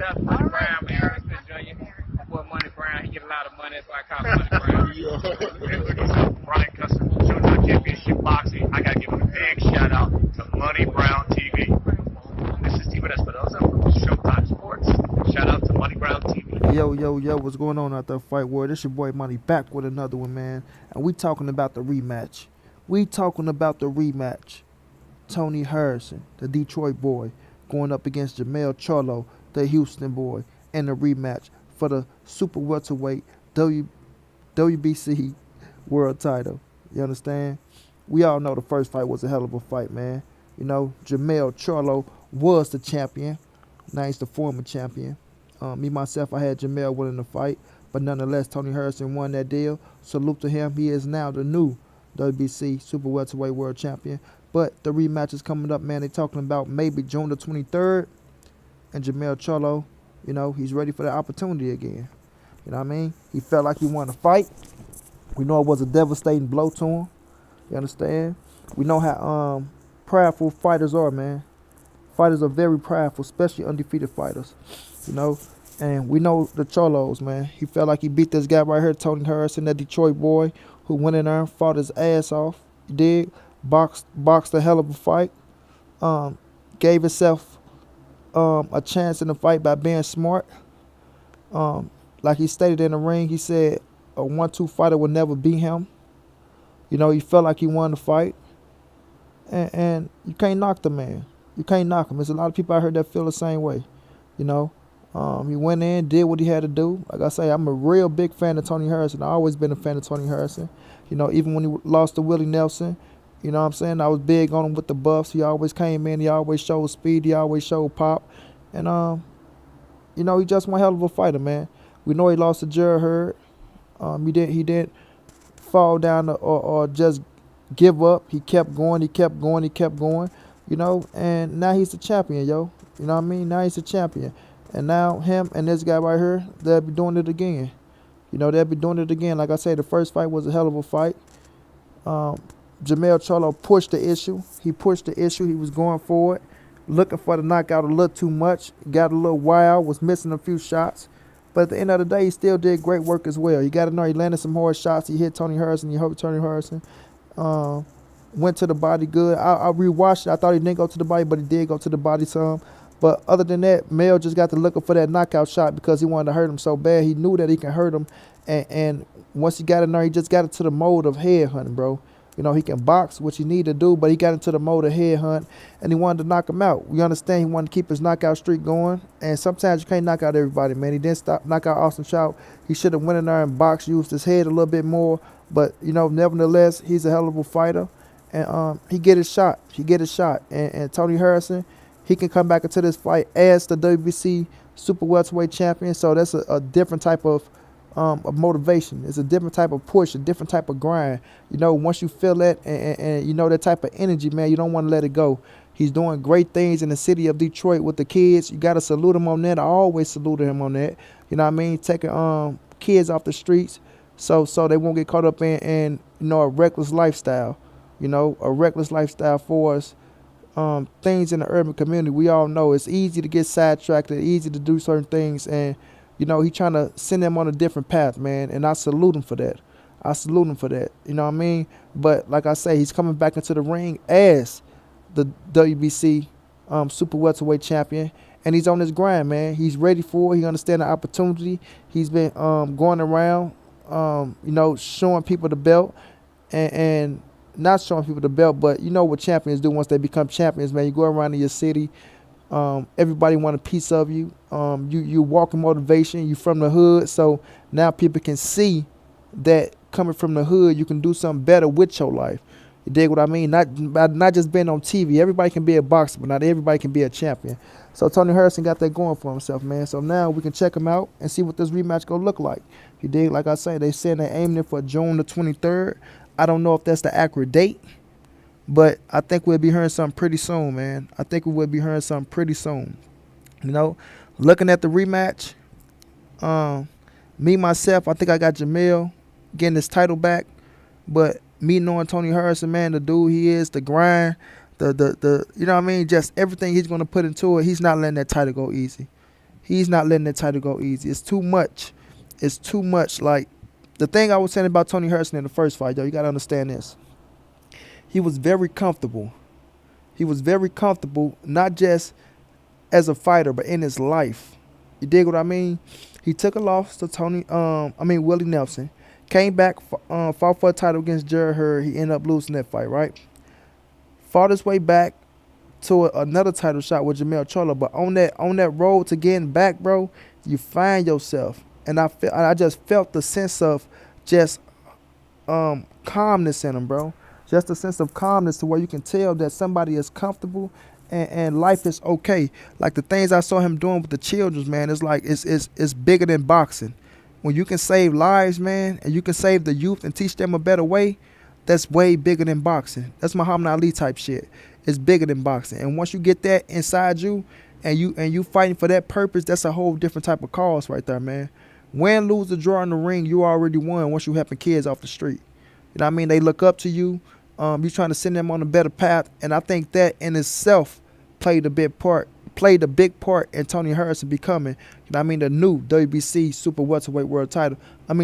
Shout out to Money Brown, man. Respect Junior. My boy Money Brown, he get a lot of money, so I call him Money Brown. And look at some Brian Custom Junior Championship Boxing. I gotta give him a big shout out to Money Brown TV. This is Steven Espinosa from Showtime Sports. Shout out to Money Brown TV. Yo, what's going on out there, Fight World? This your boy Money back with another one, man. And we talking about the rematch. Tony Harrison, the Detroit boy, going up against Jermell Charlo, the Houston boy, in the rematch for the super welterweight WBC world title. You understand? We all know the first fight was a hell of a fight, man. You know, Jermell Charlo was the champion. Now he's the former champion. Me, myself, I had Jermell winning the fight. But nonetheless, Tony Harrison won that deal. Salute to him. He is now the new WBC super welterweight world champion. But the rematch is coming up, man. They're talking about maybe June the 23rd. And Jermell Charlo, you know, he's ready for the opportunity again. You know what I mean? He felt like he won the fight. We know it was a devastating blow to him. You understand? We know how prideful fighters are, man. Fighters are very prideful, especially undefeated fighters. You know? And we know the Charlos, man. He felt like he beat this guy right here, Tony Harrison, that Detroit boy who went in there and fought his ass off. He did. Boxed a hell of a fight. Gave himself a chance in the fight by being smart. Like he stated in the ring, he said a 1-2 fighter would never beat him. You know, he felt like he won the fight. And you can't knock the man. You can't knock him. There's a lot of people out here that feel the same way. You know, he went in, did what he had to do. Like I say, I'm a real big fan of Tony Harrison. I've always been a fan of Tony Harrison. You know, even when he lost to Willie Nelson, you know what I'm saying? I was big on him with the buffs. He always came in. He always showed speed. He always showed pop. And, you know, he just one hell of a fighter, man. We know he lost to Jerry Hurd. He didn't fall down or just give up. He kept going. You know, and now he's the champion, yo. You know what I mean? Now he's the champion. And now him and this guy right here, they'll be doing it again. You know, they'll be doing it again. Like I said, the first fight was a hell of a fight. Jermell Charlo pushed the issue. He pushed the issue. He was going for it, looking for the knockout a little too much. Got a little wild, was missing a few shots. But at the end of the day, he still did great work as well. You got to know he landed some hard shots. He hit Tony Harrison. He hurt Tony Harrison. Went to the body good. I rewatched it. I thought he didn't go to the body, but he did go to the body some. But other than that, Mel just got to looking for that knockout shot because he wanted to hurt him so bad. He knew that he can hurt him. And once he got in there, he just got into the mode of head hunting, bro. You know, he can box, which he need to do, but he got into the mode of head hunt, and he wanted to knock him out. We understand he wanted to keep his knockout streak going, and sometimes you can't knock out everybody, man. He didn't knock out Austin Trout. He should have went in there and boxed, used his head a little bit more, but, you know, nevertheless, he's a hell of a fighter, and he get his shot. And Tony Harrison, he can come back into this fight as the WBC super welterweight champion, so that's a different type of motivation. It's a different type of push, a different type of grind. You know, once you feel that and you know that type of energy, man, you don't want to let it go. He's doing great things in the city of Detroit with the kids. You got to salute him on that. I always salute him on that. You know what I mean? Taking kids off the streets so they won't get caught up in you know, a reckless lifestyle. You know, a reckless lifestyle for us. Things in the urban community, we all know it's easy to get sidetracked. It's easy to do certain things, and you know, he trying to send them on a different path, man, and I salute him for that. You know what I mean? But like I say, he's coming back into the ring as the WBC super welterweight champion, and he's on his grind, man. He's ready for it. He understands the opportunity. He's been going around, you know, showing people the belt, and not showing people the belt, but you know what champions do once they become champions, man. You go around in your city. Everybody want a piece of you. You walk in motivation. You from the hood, so now people can see that coming from the hood, you can do something better with your life. You dig what I mean? Not just being on TV. Everybody can be a boxer, but not everybody can be a champion. So Tony Harrison got that going for himself, man. So now we can check him out and see what this rematch gonna look like. You dig? Like I say, they said they're aiming it for June the 23rd. I don't know if that's the accurate date, but I think we'll be hearing something pretty soon, man. You know, looking at the rematch, me, myself, I think I got Jermell getting his title back. But me knowing Tony Harrison, man, the dude he is, the grind, the you know what I mean, just everything he's going to put into it, he's not letting that title go easy. He's not letting that title go easy. It's too much. It's too much. Like the thing I was saying about Tony Harrison in the first fight, yo, you gotta understand this. He was very comfortable. He was very comfortable, not just as a fighter, but in his life. You dig what I mean? He took a loss to Willie Nelson. Came back, fought for a title against Jared Hurd. He ended up losing that fight, right? Fought his way back to another title shot with Jermell Charlo. But on that road to getting back, bro, you find yourself. And I just felt the sense of just calmness in him, bro. Just a sense of calmness to where you can tell that somebody is comfortable and life is okay. Like the things I saw him doing with the children, man, it's like it's bigger than boxing. When you can save lives, man, and you can save the youth and teach them a better way, that's way bigger than boxing. That's Muhammad Ali type shit. It's bigger than boxing. And once you get that inside you and you fighting for that purpose, that's a whole different type of cause right there, man. Win, lose, or draw in the ring, you already won once you helping kids off the street. You know what I mean? They look up to you. You trying to send them on a better path. And I think that in itself played a big part in Tony Harrison becoming, you know what I mean, the new WBC super welterweight world title.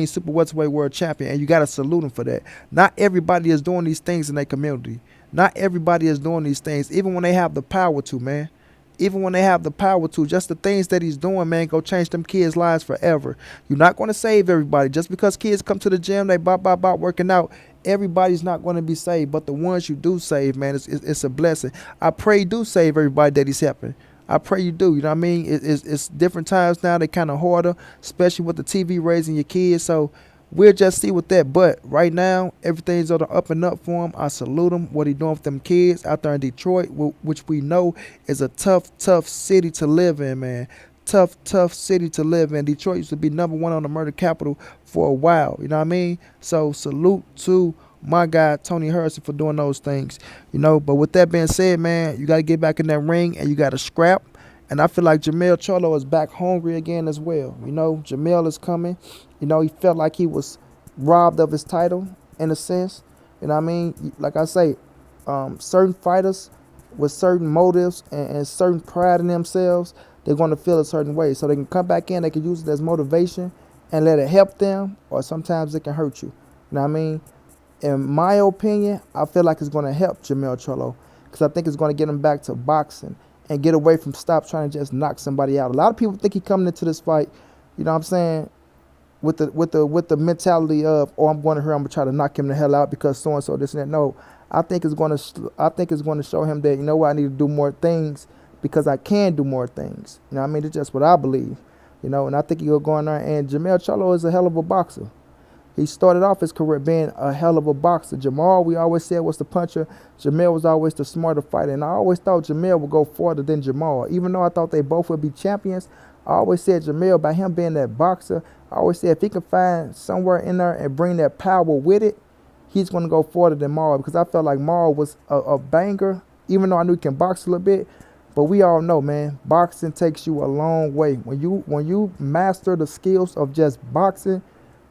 Super welterweight world champion. And you got to salute him for that. Not everybody is doing these things in their community. Not everybody is doing these things, even when they have the power to, man. Even when they have the power to, just the things that he's doing, man, go change them kids' lives forever. You're not going to save everybody. Just because kids come to the gym, they bop working out, everybody's not going to be saved. But the ones you do save, man, it's a blessing. I pray you do save everybody that he's helping. I pray you do. You know what I mean? It's different times now. They kind of harder, especially with the TV raising your kids. So we'll just see with that. But right now, everything's on the up and up for him. I salute him. What he doing with them kids out there in Detroit, which we know is a tough city to live in, man. Tough city to live in. Detroit used to be #1 on the murder capital for a while. You know what I mean? So salute to my guy, Tony Harrison, for doing those things. You know, but with that being said, man, you got to get back in that ring and you got to scrap. And I feel like Jermell Charlo is back hungry again as well. You know, Jermell is coming. You know, he felt like he was robbed of his title in a sense. You know what I mean? Like I say, certain fighters with certain motives and certain pride in themselves, they're going to feel a certain way. So they can come back in, they can use it as motivation and let it help them, or sometimes it can hurt you. You know what I mean? In my opinion, I feel like it's going to help Jermell Charlo because I think it's going to get him back to boxing and get away from stop trying to just knock somebody out. A lot of people think he coming into this fight, you know what I'm saying, with the mentality of, oh, I'm going to try to knock him the hell out because so and so this and that. No, I think it's going to show him that, you know what, I need to do more things because I can do more things. You know what I mean? It's just what I believe. You know, and I think he'll go in there. And Jermell Charlo is a hell of a boxer. He started off his career being a hell of a boxer. Jamal, we always said, was the puncher. Jermell was always the smarter fighter. And I always thought Jermell would go farther than Jamal. Even though I thought they both would be champions, I always said Jermell, by him being that boxer, I always said if he could find somewhere in there and bring that power with it, he's going to go farther than Maul. Because I felt like Maul was a banger, even though I knew he can box a little bit. But we all know, man, boxing takes you a long way. When you master the skills of just boxing,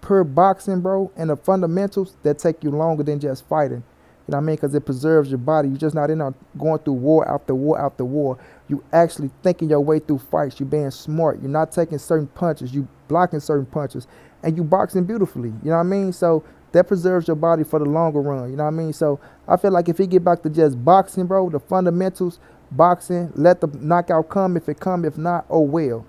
pure boxing, bro, and the fundamentals, that take you longer than just fighting. You know what I mean? Because it preserves your body. You're just not in there going through war after war after war. You actually thinking your way through fights. You're being smart. You're not taking certain punches. You blocking certain punches. And you boxing beautifully. You know what I mean? So that preserves your body for the longer run. You know what I mean? So I feel like if he get back to just boxing, bro, the fundamentals, boxing, let the knockout come. If it come, if not, oh well.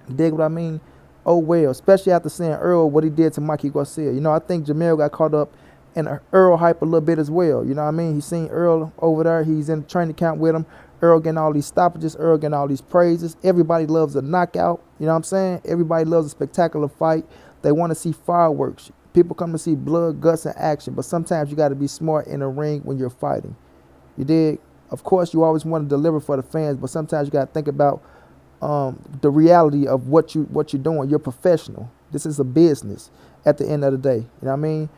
You dig what I mean? Oh well. Especially after seeing Earl, what he did to Mikey Garcia. You know, I think Jermell got caught up in Earl hype a little bit as well. You know what I mean? He's seen Earl over there. He's in the training camp with him. Earl getting all these stoppages. Earl getting all these praises. Everybody loves a knockout. You know what I'm saying? Everybody loves a spectacular fight. They want to see fireworks. People come to see blood, guts, and action. But sometimes you got to be smart in the ring when you're fighting. You dig? Of course, you always want to deliver for the fans, but sometimes you got to think about the reality of what you're doing. You're professional. This is a business at the end of the day. You know what I mean?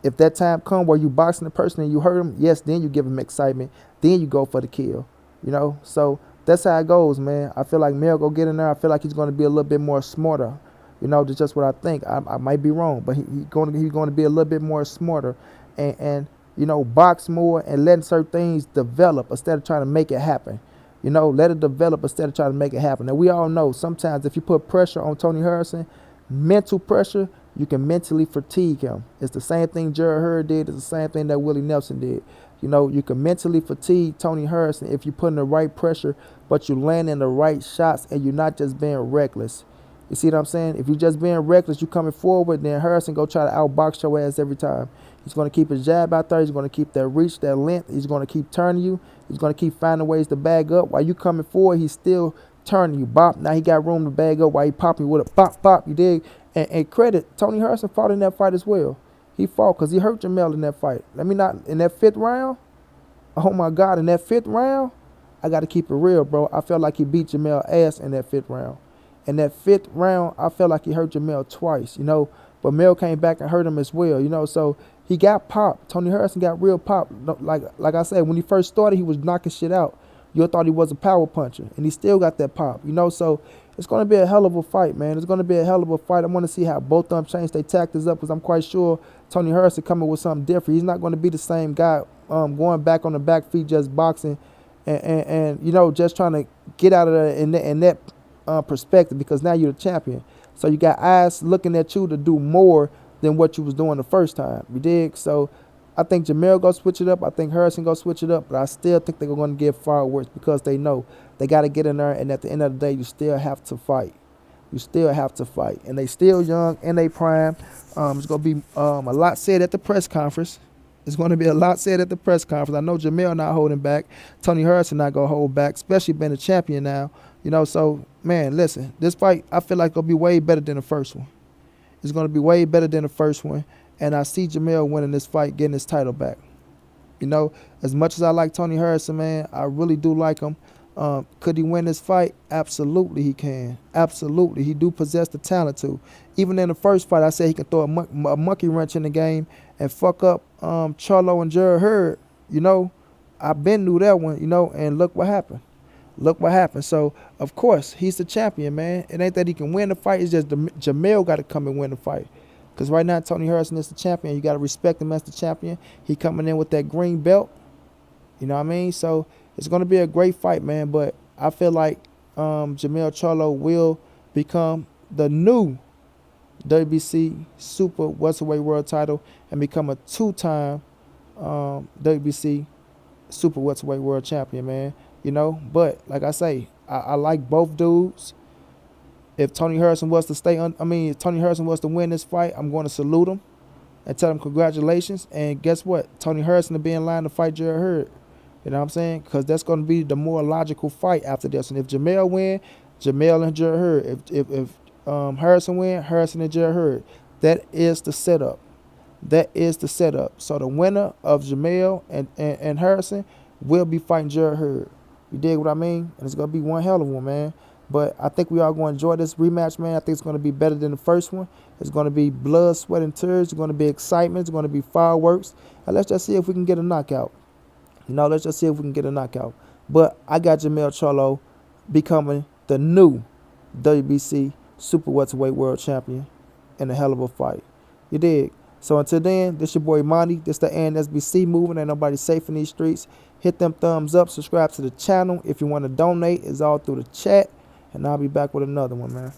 If that time come where you boxing the person and you hurt him, yes, then you give him excitement. Then you go for the kill. You know? So that's how it goes, man. I feel like Mel go get in there. I feel like he's going to be a little bit more smarter. You know, that's just what I think. I might be wrong, but he's going to be a little bit more smarter and you know, box more and letting certain things develop instead of trying to make it happen. You know, let it develop instead of trying to make it happen. Now, we all know sometimes if you put pressure on Tony Harrison, mental pressure, you can mentally fatigue him. It's the same thing Jared Hurd did. It's the same thing that Willie Nelson did. You know, you can mentally fatigue Tony Harrison if you put in the right pressure, but you land in the right shots and you're not just being reckless. You see what I'm saying? If you're just being reckless, you coming forward, then Harrison go try to outbox your ass every time. He's going to keep his jab out there. He's going to keep that reach, that length. He's going to keep turning you. He's going to keep finding ways to bag up. While you coming forward, he's still turning you. Bop. Now he got room to bag up while he popping you with a pop, pop. You dig? And credit, Tony Harrison fought in that fight as well. He fought because he hurt Jermell in that fight. Let me not, in that 5th round, oh my God, in that 5th round, I got to keep it real, bro. I felt like he beat Jermell ass in that 5th round. In that 5th round, I felt like he hurt Jermell twice, you know. But Mel came back and hurt him as well, you know. So he got popped. Tony Harrison got real pop. Like I said, when he first started, he was knocking shit out. You thought he was a power puncher, and he still got that pop, you know. So it's going to be a hell of a fight, man. It's going to be a hell of a fight. I want to see how both of them change their tactics up because I'm quite sure Tony Harrison coming with something different. He's not going to be the same guy going back on the back feet just boxing and you know, just trying to get out of there in that perspective because now you're the champion. So you got eyes looking at you to do more than what you was doing the first time. You dig? So I think Jermell go switch it up. I think Harrison go switch it up. But I still think they're going to get fireworks because they know they got to get in there. And at the end of the day, you still have to fight. You still have to fight. And they still young and they prime. It's going to be a lot said at the press conference. It's going to be a lot said at the press conference. I know Jermell not holding back. Tony Harrison not going to hold back, especially being a champion now. You know, so, man, listen, this fight, I feel like it'll be way better than the first one. It's going to be way better than the first one. And I see Jermell winning this fight, getting his title back. You know, as much as I like Tony Harrison, man, I really do like him. Could he win this fight? Absolutely he can. Absolutely. He do possess the talent to. Even in the first fight, I said he can throw a monkey wrench in the game and fuck up Charlo and Jared Hurd. You know, I been knew that one, you know, and look what happened. Look what happened. So, of course, he's the champion, man. It ain't that he can win the fight. It's just Jermell got to come and win the fight. Because right now, Tony Harrison is the champion. You got to respect him as the champion. He coming in with that green belt. You know what I mean? So, it's going to be a great fight, man. But I feel like Jermell Charlo will become the new WBC Super Welterweight World Title and become a 2-time WBC Super Welterweight World Champion, man. You know, but like I say, I like both dudes. If Tony Harrison was to if Tony Harrison was to win this fight, I'm going to salute him and tell him congratulations. And guess what? Tony Harrison will be in line to fight Jared Hurd. You know what I'm saying? Because that's going to be the more logical fight after this. And if Jermell win, Jermell and Jared Hurd. If Harrison win, Harrison and Jared Hurd. That is the setup. That is the setup. So the winner of Jermell and Harrison will be fighting Jared Hurd. You dig what I mean? And it's going to be one hell of one, man. But I think we all going to enjoy this rematch, man. I think it's going to be better than the first one. It's going to be blood, sweat, and tears. It's going to be excitement. It's going to be fireworks. And let's just see if we can get a knockout. You know, let's just see if we can get a knockout. But I got Jermell Charlo becoming the new WBC Super Welterweight World Champion in a hell of a fight. You dig? So until then, this your boy Monty. This the ANSBC movement. Ain't nobody safe in these streets. Hit them thumbs up. Subscribe to the channel. If you want to donate, it's all through the chat. And I'll be back with another one, man.